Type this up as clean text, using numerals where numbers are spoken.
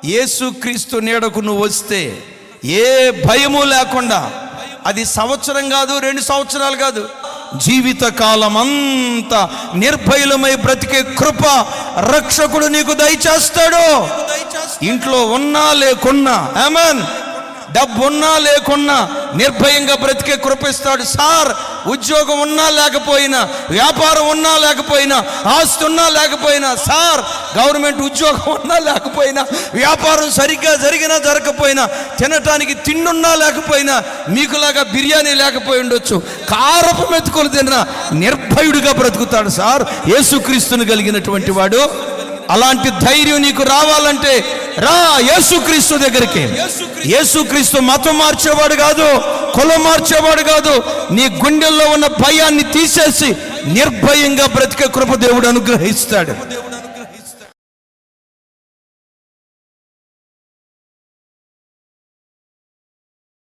యేసుక్రీస్తు నీడకు నువ్వు వస్తే ఏ భయము లేకుండా, అది సంవత్సరం కాదు, 2 సంవత్సరాలు కాదు, జీవితకాలం అంతా నిర్భయులమై బ్రతికే కృప రక్షకుడు నీకు దయచేస్తాడు. ఇంట్లో ఉన్నా లేకున్నా, ఆమేన్, డబ్బున్నా లేకున్నా నిర్భయంగా బ్రతికే కృప ఇస్తాడు. సార్, ఉద్యోగం ఉన్నా లేకపోయినా, వ్యాపారం ఉన్నా లేకపోయినా, ఆస్తి ఉన్నా లేకపోయినా, సార్ గవర్నమెంట్ ఉద్యోగం ఉన్నా లేకపోయినా, వ్యాపారం సరిగ్గా జరిగినా జరగకపోయినా, తినటానికి తిండున్నా లేకపోయినా, మీకులాగా బిర్యానీ లేకపోయి ఉండొచ్చు, కారపు మెతుకులు తిన్న నిర్భయుడిగా బ్రతుకుతాడు సార్ యేసుక్రీస్తుని కలిగినటువంటి వాడు. అలాంటి ధైర్యం నీకు రావాలంటే రా యేసుక్రీస్తు దగ్గరికి. యేసుక్రీస్తు మతం మార్చేవాడు కాదు, కులం మార్చేవాడు కాదు. నీ గుండెల్లో ఉన్న భయాన్ని తీసేసి నిర్భయంగా బ్రతికే కృప దేవుడు అనుగ్రహిస్తాడు.